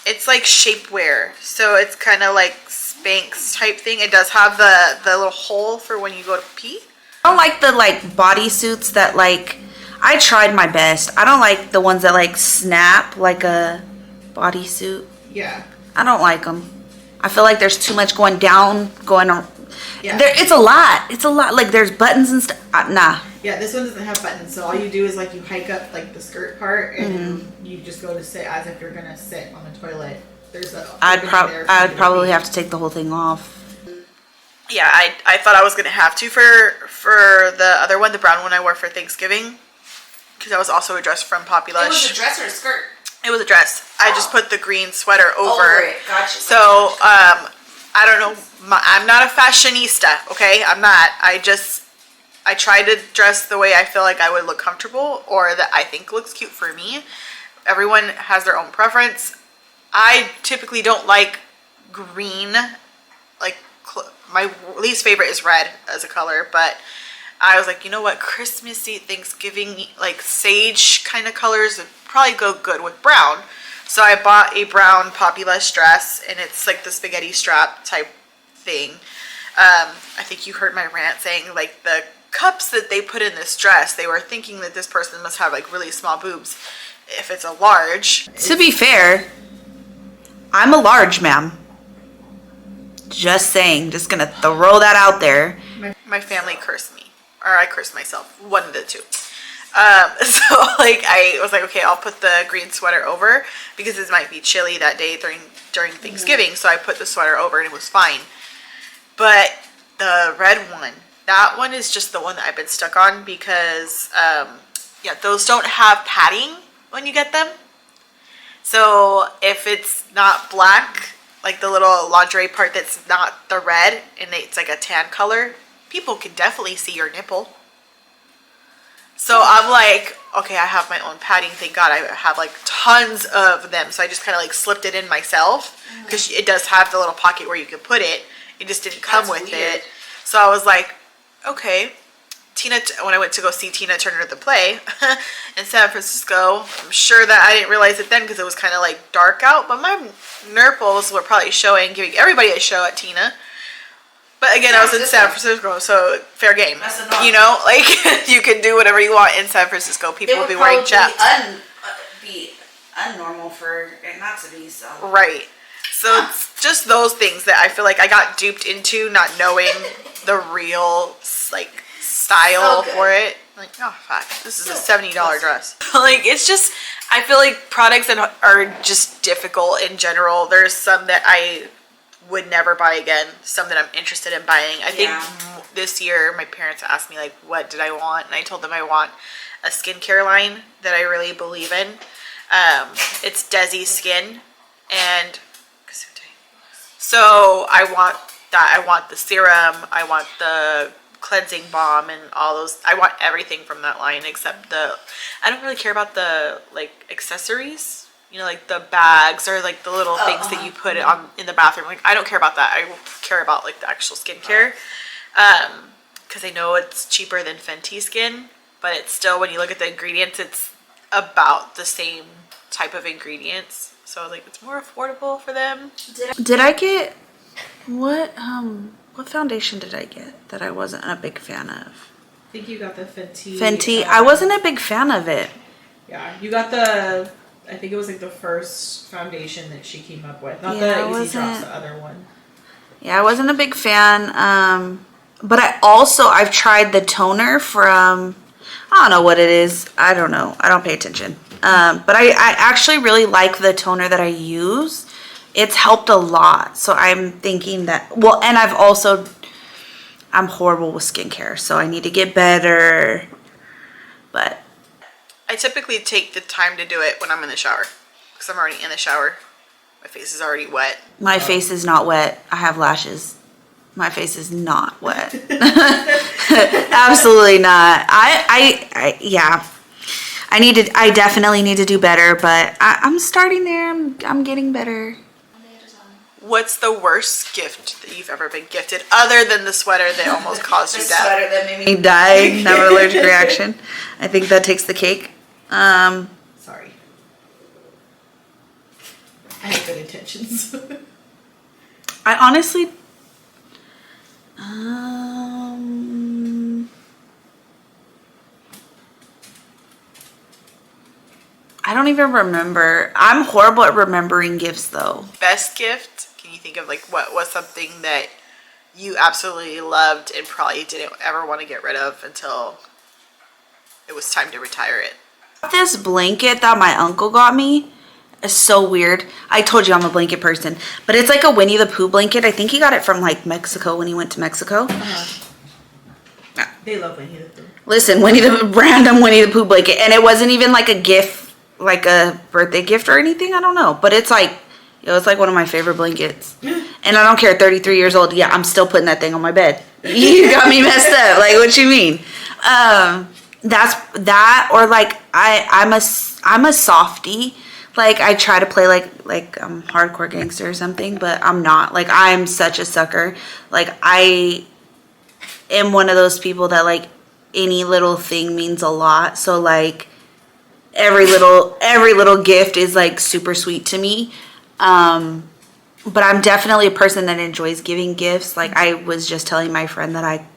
it's like shapewear. So it's kind of like Spanx type thing. It does have the little hole for when you go to pee. I don't like the like bodysuits that like. I tried my best. I don't like the ones that like snap like a bodysuit. Yeah. I don't like them. I feel like there's too much going down, going on. Yeah. It's a lot. It's a lot. Like there's buttons and stuff. Nah. Yeah, this one doesn't have buttons, so all you do is like you hike up like the skirt part, and you just go to sit as if you're gonna sit on the toilet. There's a. I'd probably have to take the whole thing off. Yeah, I thought I was gonna have to for the other one, the brown one I wore for Thanksgiving, because that was also a dress from Poppy Lush. It was a dress or a skirt? It was a dress. I just put the green sweater over. It. Gotcha. So I don't know. I'm not a fashionista. Okay, I'm not. I try to dress the way I feel like I would look comfortable or that I think looks cute for me. Everyone has their own preference. I typically don't like green. Like my least favorite is red as a color, but I was like, you know what, Christmassy, Thanksgiving, like sage kind of colors would probably go good with brown. So I bought a brown Poppy Lush dress, and it's like the spaghetti strap type thing. I think you heard my rant saying like the cups that they put in this dress, they were thinking that this person must have like really small boobs if it's a large. To be fair, I'm a large, ma'am. Just saying. Just gonna throw that out there. My family cursed me, or I cursed myself, one of the two. So like I was like, okay, I'll put the green sweater over because it might be chilly that day during Thanksgiving. So I put the sweater over and it was fine. But the red one, that one is just the one that I've been stuck on because yeah, those don't have padding when you get them. So if it's not black, like the little lingerie part that's not the red and it's like a tan color, people can definitely see your nipple. So I'm like, okay, I have my own padding. Thank God I have like tons of them. So I just kind of like slipped it in myself because it does have the little pocket where you can put it. It just didn't come with it. So I was like, okay. When I went to go see Tina Turner at the play in San Francisco, I'm sure that I didn't realize it then because it was kind of like dark out, but my nurples were probably showing, giving everybody a show at Tina. But again, I was in San Francisco, so fair game. You know, like you can do whatever you want in San Francisco. People will be wearing chaps. Be unnormal for it not to be so. Right. So it's just those things that I feel like I got duped into, not knowing the real like style for it. Like, oh fuck, this is a $70 dress. Like, it's just, I feel like products that are just difficult in general. There's some that I would never buy again, some that I'm interested in buying. I think this year my parents asked me like, what did I want? And I told them I want a skincare line that I really believe in. It's Desi Skin, and so I want that. I want the serum, I want the cleansing balm and all those. I want everything from that line except I don't really care about the like accessories, you know, like the bags or like the little things that you put on in the bathroom. Like, I don't care about that. I care about like the actual skincare, because I know it's cheaper than Fenty Skin, but it's still, when you look at the ingredients, it's about the same type of ingredients, so like it's more affordable for them. Did I get what foundation did I get that I wasn't a big fan of? I think you got the Fenty. Fenty. I wasn't a big fan of it. Yeah, you got the I think it was like the first foundation that she came up with. Not Yeah, the it Easy Drops, wasn't- the other one. Yeah, I wasn't a big fan. But I've tried the toner from, I don't know what it is. I don't know. I don't pay attention. But I actually really like the toner that I use. It's helped a lot. So I'm thinking that, well, and I'm horrible with skincare, so I need to get better. But I typically take the time to do it when I'm in the shower because I'm already in the shower. My face is already wet. my face is not wet. I have lashes. My face is not wet. Absolutely not. Yeah. I definitely need to do better, but I'm starting there. I'm getting better. What's the worst gift that you've ever been gifted other than the sweater that almost caused you death? That made me die, have an allergic reaction. I think that takes the cake. Sorry. I had good intentions. I honestly, I don't even remember. I'm horrible at remembering gifts though. Best gift? Can you think of like what was something that you absolutely loved and probably didn't ever want to get rid of until it was time to retire it? This blanket that my uncle got me is so weird. I told you I'm a blanket person, but it's like a Winnie the Pooh blanket. I think he got it from like Mexico when he went to Mexico. They love Winnie the Pooh. Listen, random Winnie the Pooh blanket, and it wasn't even like a gift, like a birthday gift or anything. I don't know, but it's like one of my favorite blankets, and I don't care. 33 years old, yeah, I'm still putting that thing on my bed. You got me messed up. Like, what you mean? That's that, or like I'm a softie. Like I try to play like I'm hardcore gangster or something, but I'm not. Like I'm such a sucker. Like I am one of those people that like any little thing means a lot. So like every little gift is like super sweet to me. But I'm definitely a person that enjoys giving gifts. Like I was just telling my friend that I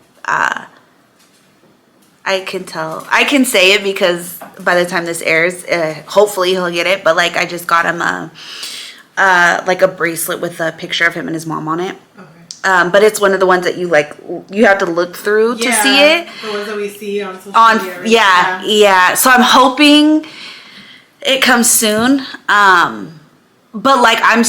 can say it because by the time this airs, hopefully he'll get it. But like I just got him like a bracelet with a picture of him and his mom on it. Okay. But it's one of the ones that you have to look through to see it. The ones that we see on social media. Right? Yeah. So I'm hoping it comes soon. But like I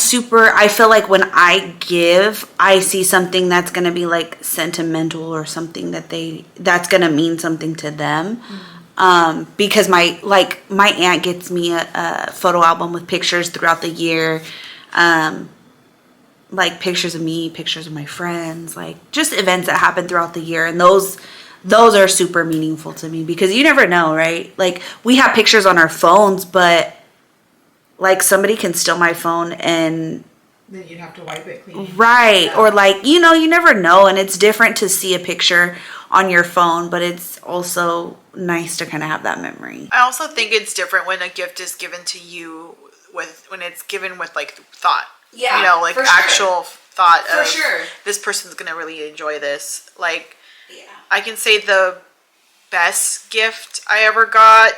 feel like when I give, I see something that's gonna be like sentimental or something that's gonna mean something to them. Because my aunt gets me a photo album with pictures throughout the year. Like pictures of me, pictures of my friends, like just events that happen throughout the year. And those are super meaningful to me because you never know, right? Like we have pictures on our phones, but like somebody can steal my phone and then you'd have to wipe it clean. right. Yeah. Or like, you never know. And it's different to see a picture on your phone, but it's also nice to kind of have that memory. I also think it's different when a gift is given to you when it's given with like thought. Yeah, Like for sure. actual thought For of sure. this person's gonna really enjoy this. Like Yeah. I can say the best gift I ever got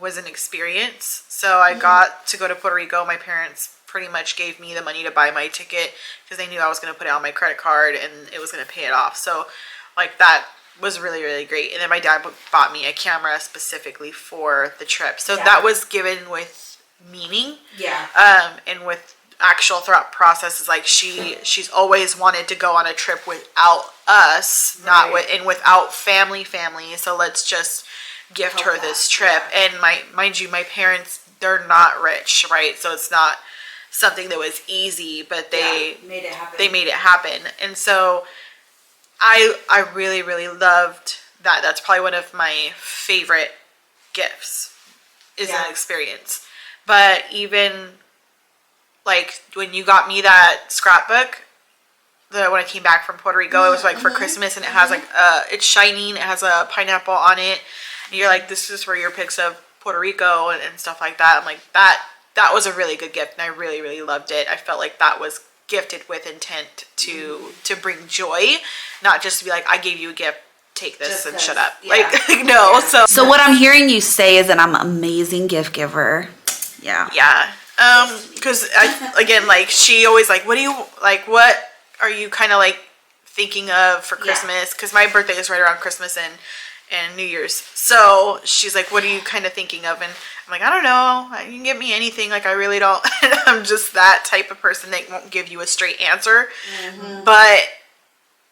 was an experience. So I got to go to Puerto Rico. My parents pretty much gave me the money to buy my ticket because they knew I was going to put it on my credit card and it was going to pay it off. So like that was really, really great. And then my dad bought me a camera specifically for the trip. So that was given with meaning. Yeah. And with actual thought processes, like she's always wanted to go on a trip without us, not with, and without family. So let's just gift her this trip. And mind you, my parents, they're not rich, right? So it's not something that was easy, but they made it happen. They made it happen. And so I really, really loved that. That's probably one of my favorite gifts is an experience. But even like when you got me that scrapbook, when I came back from Puerto Rico, it was like for Christmas, and it has like it's shining, it has a pineapple on it, and you're like, this is for your pics of Puerto Rico and stuff like that. I'm like, that was a really good gift, and I really, really loved it. I felt like that was gifted with intent to bring joy, not just to be like, I gave you a gift, take this Just and 'cause, Like no. So what I'm hearing you say is that I'm an amazing gift giver. Yeah. Yeah. Because again, like she always like, what are you kind of like thinking of for Christmas? Because my birthday is right around Christmas and New Year's. So she's like, what are you kind of thinking of? And I'm like, I don't know. You can get me anything. Like I really don't. I'm just that type of person that won't give you a straight answer. But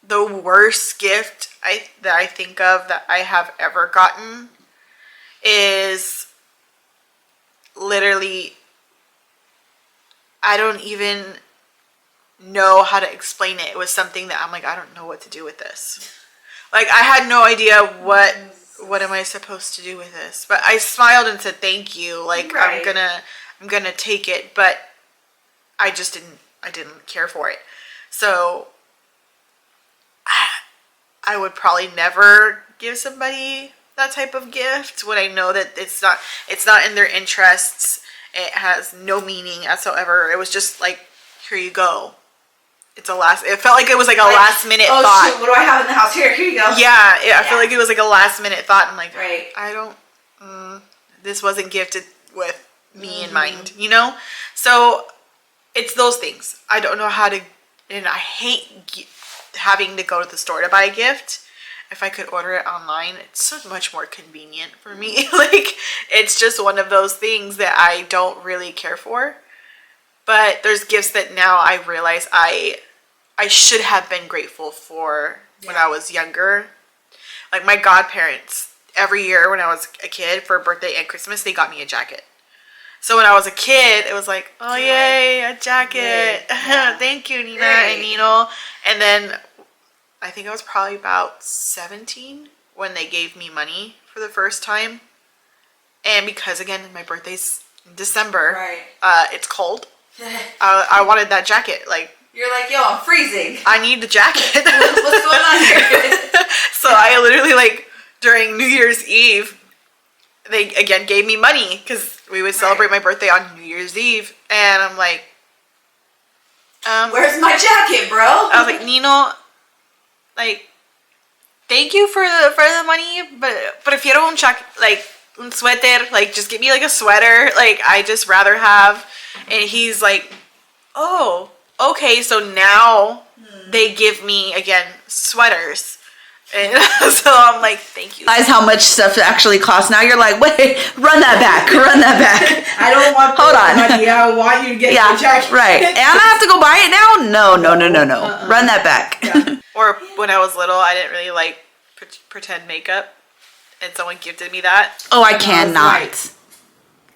the worst gift that I think of that I have ever gotten is literally, I don't even know how to explain it. It was something that I'm like, I don't know what to do with this. Like I had no idea what am I supposed to do with this. But I smiled and said thank you. Like Right. I'm gonna take it, but I didn't care for it. So I would probably never give somebody that type of gift when I know that it's not in their interests. It has no meaning whatsoever. It was just like, here you go. It felt like it was like a last minute thought. Shoot, what do I have in the house? Here you go. Yeah, I feel like it was like a last minute thought. I'm like, Right. I don't, this wasn't gifted with me in mind, you know? So it's those things. I don't know how to, and I hate having to go to the store to buy a gift. If I could order it online, it's so much more convenient for me. Like, it's just one of those things that I don't really care for. But there's gifts that now I realize I should have been grateful for when I was younger. Like my godparents, every year when I was a kid for birthday and Christmas, they got me a jacket. So when I was a kid, it was like, oh yay, a jacket. Yeah. Thank you, Nina Right. and Nino. And then I think I was probably about 17 when they gave me money for the first time. And because again, my birthday's in December, Right. it's cold. I wanted that jacket. Like, You're like, yo, I'm freezing. I need the jacket. What's going on here? So I literally, like, during New Year's Eve, they again gave me money because we would celebrate my birthday on New Year's Eve. And I'm like, Where's my jacket, bro? I was like, Nino, like, thank you for the money, but if you don't check, like, un suéter, like, just give me like a sweater. Like, I just rather have. And he's like, oh, okay, so now they give me again sweaters. And so I'm like, thank you. Realize how much stuff actually costs. Now you're like, wait, run that back. I don't want Hold on. money. I want you to get Yeah, the jacket. right. And I have to go buy it now? No. Run that back. Yeah. Or when I was little, I didn't really like pretend makeup, and someone gifted me that. Oh, I cannot. right.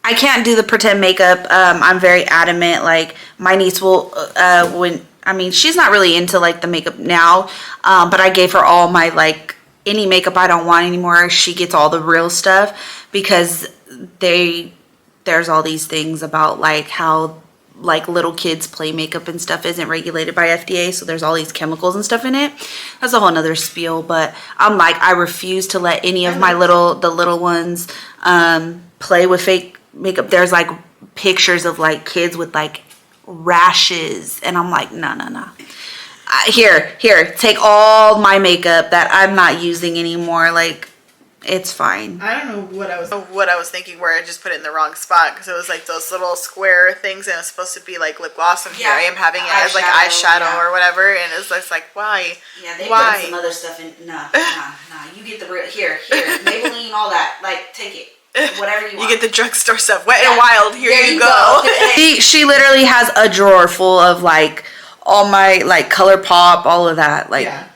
I can't do the pretend makeup. I'm very adamant. Like my niece will, she's not really into like the makeup now, but I gave her all my like any makeup I don't want anymore. She gets all the real stuff because there's all these things about like how like little kids play makeup and stuff isn't regulated by FDA, so there's all these chemicals and stuff in it. That's a whole nother spiel, but I'm like, I refuse to let any of the little ones play with fake makeup. There's like pictures of like kids with like rashes, and I'm like, no. Here, take all my makeup that I'm not using anymore. Like, it's fine. I don't know what I was Thinking where I just put it in the wrong spot because it was like those little square things and it was supposed to be like lip gloss, and here I am having it as like eyeshadow or whatever, and it's just like, why? Yeah, they Why? put some other stuff in. Nah. You get the real here, Maybelline, all that. Like, take it. Whatever you want. You get the drugstore stuff. Wet and Wild. Here There you go. She literally has a drawer full of like all my like ColourPop, all of that. Like, Yeah.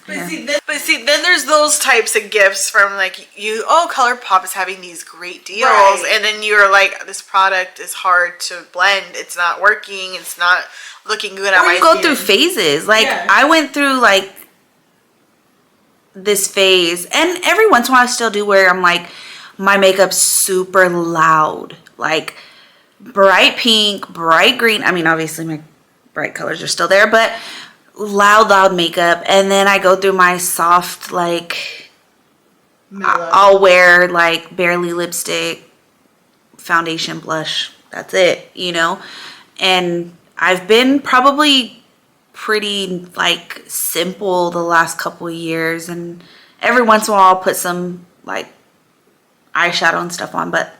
But see, then there's those types of gifts from like ColourPop is having these great deals, Right. and then you're like, this product is hard to blend. It's not working. It's not looking good on or my you go skin. through phases. Like, Yeah. I went through like this phase, and every once in a while I still do, where I'm like, my makeup's super loud, like bright pink, bright green. I mean, obviously my bright colors are still there, but loud makeup. And then I go through my soft, like, Mellow. I'll wear like barely lipstick, foundation, blush. That's it, you know? And I've been probably pretty like simple the last couple of years, and every once in a while I'll put some like eyeshadow and stuff on, but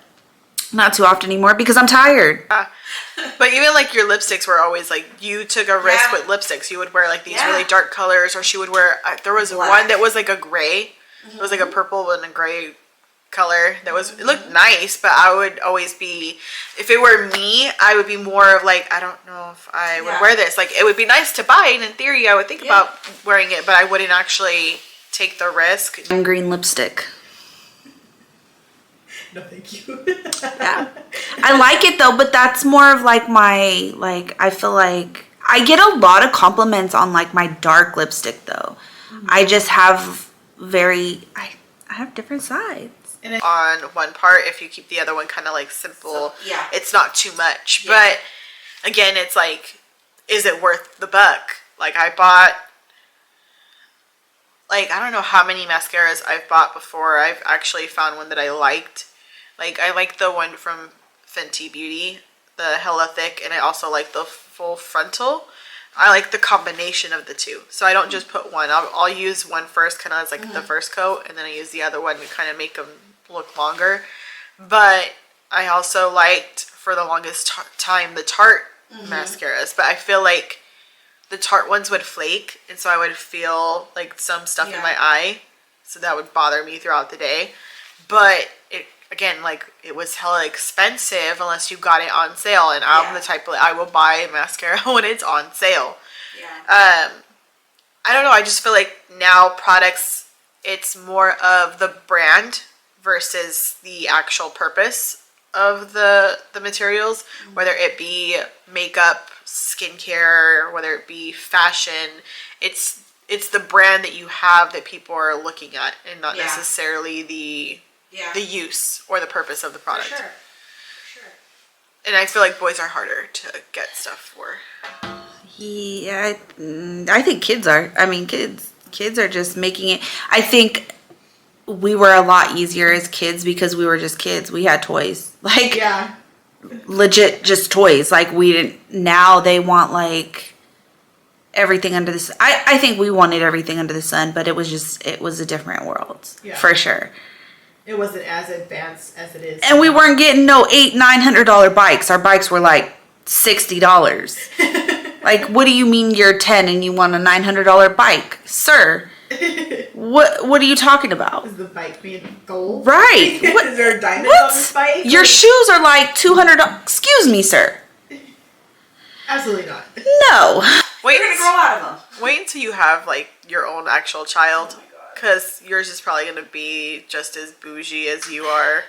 Not too often anymore because I'm tired. But even like your lipsticks were always like, you took a risk Yeah. with lipsticks. You would wear like these Yeah. really dark colors, or she would wear, there was Black. one that was like a gray. It was like a purple and a gray color that was, it looked nice, but I would always be, if it were me, I would be more of like, I don't know if I would Yeah. wear this. Like, it would be nice to buy, and in theory I would think Yeah. about wearing it, but I wouldn't actually take the risk. Green lipstick. No, thank you. Yeah. I like it though, but that's more of like my, like, I feel like I get a lot of compliments on like my dark lipstick though. I just have I have different sides. On one part, if you keep the other one kind of like simple, So, yeah. it's not too much. Yeah. But again, it's like, is it worth the buck? Like, I bought, like, I don't know how many mascaras I've bought before I've actually found one that I liked. Like, I like the one from Fenty Beauty, the Hella Thick, and I also like the Full Frontal. I like the combination of the two. So I don't just put one. I'll use one first, kind of as like the first coat, and then I use the other one to kind of make them look longer. But I also liked, for the longest time, the Tarte mascaras. But I feel like the Tarte ones would flake, and so I would feel like some stuff in Yeah. my eye. So that would bother me throughout the day. But it, again, like, it was hella expensive unless you got it on sale, and I'm Yeah. the type of, I will buy mascara when it's on sale. Yeah. I don't know, I just feel like now products, it's more of the brand versus the actual purpose of the materials, whether it be makeup, skincare, whether it be fashion. It's the brand that you have that people are looking at, and not Yeah. necessarily the Yeah. use or the purpose of the product. Sure. And I feel like boys are harder to get stuff for. Yeah, I think kids are. I mean, kids are just making it. I think we were a lot easier as kids because we were just kids. We had toys, like Yeah. legit, just toys. Like we didn't. Now they want like everything under the sun. I think we wanted everything under the sun, but it was a different world for sure. It wasn't as advanced as it is. And we weren't getting no $800-900 bikes. Our bikes were like $60. Like, what do you mean you're 10 and you want a $900 bike, sir? What are you talking about? Is the bike made of gold? Right. What? Is there diamonds What? on this bike? Your Like, shoes are like $200. Excuse me, sir. Absolutely not. No. Wait, out of them. wait until you have like your own actual child, because yours is probably gonna be just as bougie as you are.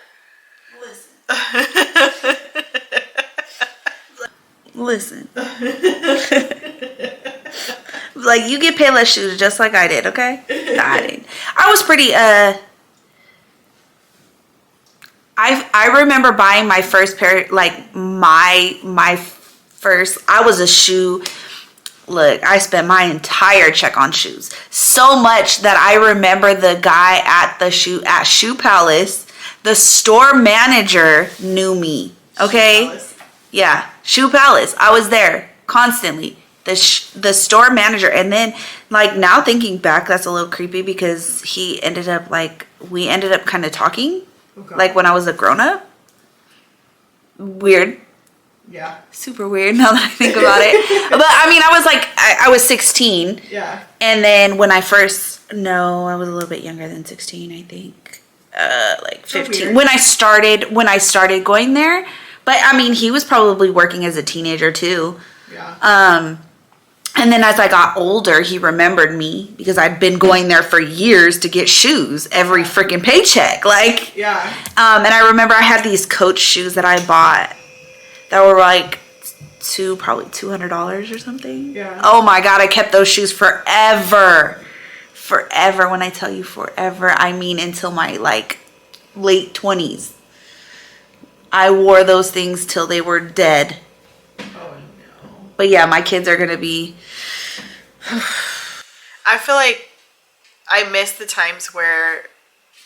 Listen. Like, you get Payless shoes just like I did, okay? No, I didn't. I was pretty, I remember buying my first pair, like, my first, I was a shoe, look, I spent my entire check on shoes. So much that I remember the guy at Shoe Palace, the store manager knew me, okay? Alice. Yeah, Shoe Palace. I was there constantly. The store manager, and then like now thinking back, that's a little creepy because we ended up kind of talking, Okay. like when I was a grown up. Weird, Yeah. super weird now that I think about it. But I mean, I was like, I was 16, Yeah. and then when I was a little bit younger than 16, I think, like So 15. weird. When I started going there. But I mean, he was probably working as a teenager too. Yeah. And then as I got older, he remembered me because I'd been going there for years to get shoes every freaking paycheck. Like, Yeah. and I remember I had these Coach shoes that I bought that were like probably $200 or something. Yeah. Oh my God, I kept those shoes forever. Forever. When I tell you forever, I mean until my like late 20s. I wore those things till they were dead. Oh no. But yeah, my kids are gonna be. I feel like I miss the times where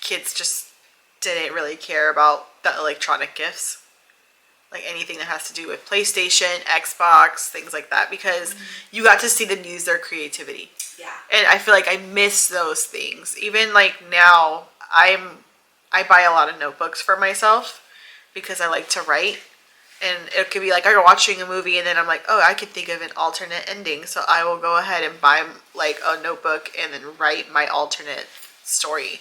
kids just didn't really care about the electronic gifts. Like anything that has to do with PlayStation, Xbox, things like that, because you got to see them use their creativity. Yeah. And I feel like I miss those things. Even like now, I buy a lot of notebooks for myself because I like to write. And it could be like I'm watching a movie and then I'm like, oh, I could think of an alternate ending. So I will go ahead and buy like a notebook and then write my alternate story.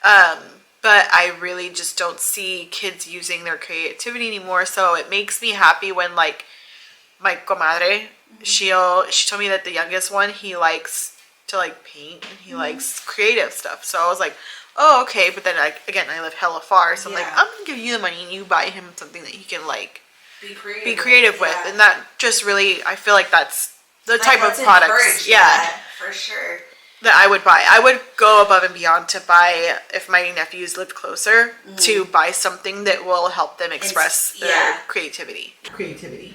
But I really just don't see kids using their creativity anymore. So it makes me happy when like my comadre, she told me that the youngest one, he likes to like paint and he likes creative stuff. So I was like, oh, okay. But then I live hella far. So I'm like, I'm going to give you the money and you buy him something that he can like be creative with. And that just really, I feel like that's the type of products. For sure. That I would buy. I would go above and beyond to buy, if my nephews lived closer, to buy something that will help them express their creativity.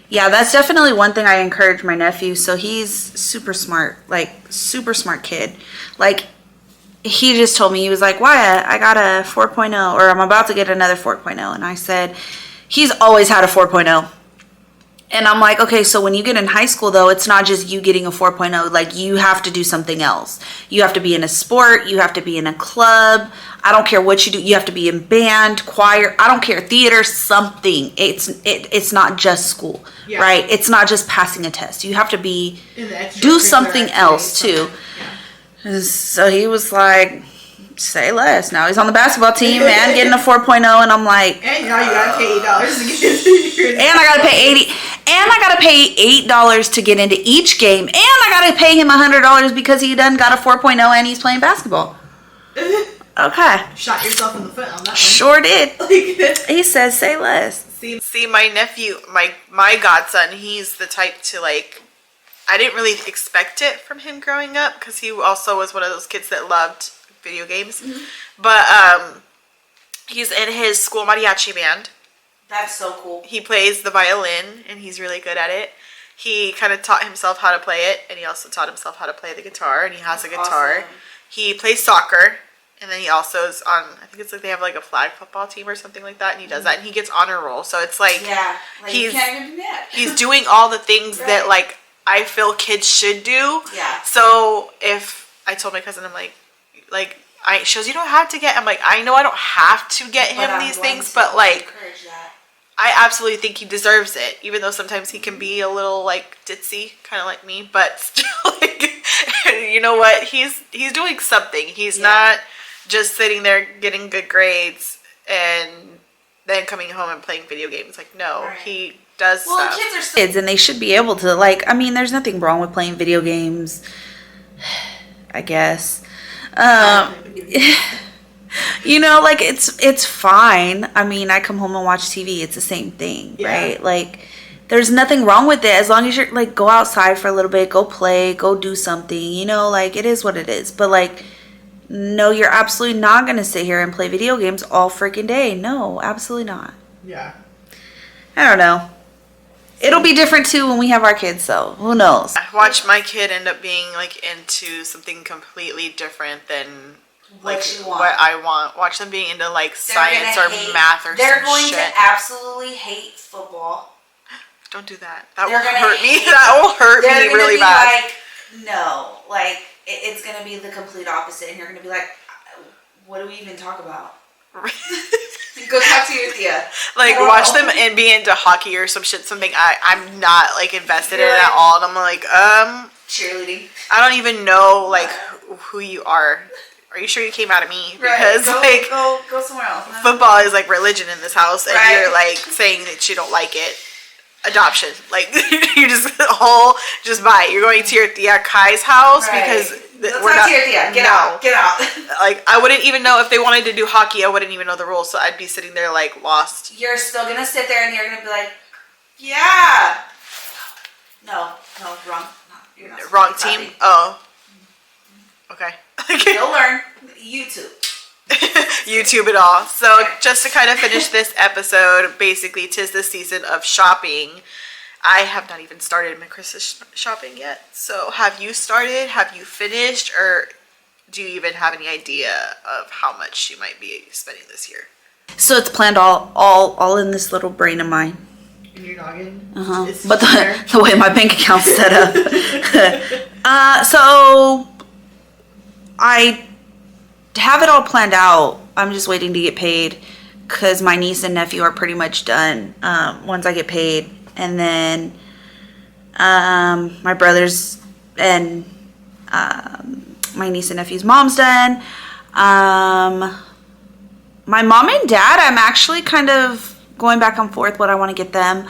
Yeah, that's definitely one thing I encourage my nephew. So he's super smart, like super smart kid. Like he just told me, he was like, Wyatt, I got a 4.0 or I'm about to get another 4.0. And I said, he's always had a 4.0. And I'm like, okay, so when you get in high school, though, it's not just you getting a 4.0. Like, you have to do something else. You have to be in a sport. You have to be in a club. I don't care what you do. You have to be in band, choir. I don't care. Theater, something. It's not just school, right? It's not just passing a test. You have to do something else, too. So he was like, say less. Now he's on the basketball team and getting a 4.0, and I'm like, and now you gotta pay $8 to get in. And I gotta pay $8 to get into each game, and I gotta pay him $100 because he done got a 4.0 and he's playing basketball. Okay. Shot yourself in the foot on that one. Sure did. He says, say less. See, my nephew, my godson, he's the type to like, I didn't really expect it from him growing up because he also was one of those kids that loved video games. But he's in his school mariachi band. That's so cool. He plays the violin and he's really good at it. He kind of taught himself how to play it, and he also taught himself how to play the guitar, and he has a guitar. Awesome. He plays soccer, and then he also is on, I think it's like they have like a flag football team or something like that, and he does that, and he gets honor roll. So it's like, you can't even do that. He's doing all the things that like I feel kids should do. Yeah. So if I told my cousin, I'm like she goes, you don't have to get, I'm like, I know I don't have to get him these things, but like, I absolutely think he deserves it, even though sometimes he can be a little like ditzy, kind of like me, but still, like, you know what? He's doing something. He's not just sitting there getting good grades and then coming home and playing video games. Like, no, he does stuff. Kids are kids, and they should be able to, like, I mean, there's nothing wrong with playing video games, I guess. You know, like, it's fine. I mean, I come home and watch TV. It's the same thing, right? Like, there's nothing wrong with it as long as you're, like, go outside for a little bit, go play, go do something, you know, like, it is what it is. But, like, no, you're absolutely not going to sit here and play video games all freaking day. No, absolutely not. Yeah. I don't know. It'll be different, too, when we have our kids, so who knows? I watched my kid end up being, like, into something completely different than like what I want. Watch them being into like science or math or they're some going shit. to absolutely hate football. Don't do that. That will hurt me. That will hurt me really bad. Like, no, like it's gonna be the complete opposite, and you're gonna be like, what do we even talk about? Go talk to your tia. Like, watch them and be into hockey or some shit, something I'm not like invested in at all, and I'm like, cheerleading. I don't even know like who you are. Are you sure you came out of me? Because go somewhere else. Football is like religion in this house, and you're like saying that you don't like it. Adoption, like you just buy it. You're going to your tia Kai's house because we're not to your tia. Get out. Like, I wouldn't even know if they wanted to do hockey. I wouldn't even know the rules, so I'd be sitting there like lost. You're still gonna sit there and you're gonna be like, yeah. No, wrong. No, you're not wrong team. Oh, okay. You'll learn. YouTube it all. So just to kind of finish this episode, basically 'tis the season of shopping. I have not even started my Christmas shopping yet. So have you started? Have you finished? Or do you even have any idea of how much you might be spending this year? So it's planned all in this little brain of mine. In your noggin? But the way my bank account's set up. So I have it all planned out. I'm just waiting to get paid because my niece and nephew are pretty much done once I get paid. And then my brothers and my niece and nephew's mom's done. My mom and dad, I'm actually kind of going back and forth what I want to get them.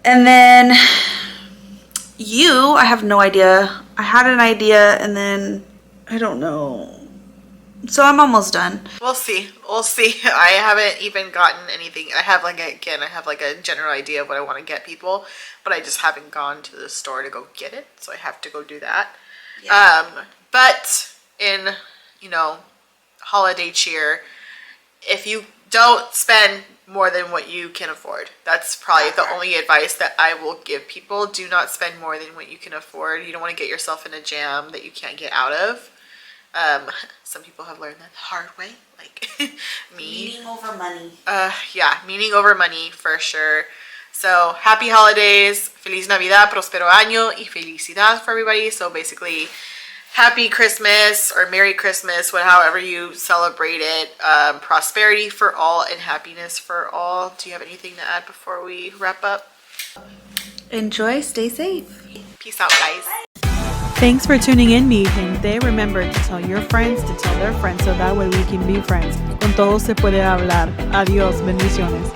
And then I have no idea. I had an idea and then I don't know. So I'm almost done. We'll see. I haven't even gotten anything. I have like a general idea of what I want to get people, but I just haven't gone to the store to go get it. So I have to go do that. Yeah. But in, holiday cheer, if you don't spend more than what you can afford, that's probably the only advice that I will give people. Do not spend more than what you can afford. You don't want to get yourself in a jam that you can't get out of. Some people have learned that the hard way, like me. Meaning over money. Yeah, meaning over money for sure. So happy holidays, Feliz Navidad, Prospero Año, y Felicidad for everybody. So basically, happy Christmas or Merry Christmas, however you celebrate it. Prosperity for all and happiness for all. Do you have anything to add before we wrap up? Enjoy, stay safe. Peace out, guys. Thanks for tuning in, mi gente. Remember to tell your friends to tell their friends so that way we can be friends. Con todo se puede hablar. Adiós, bendiciones.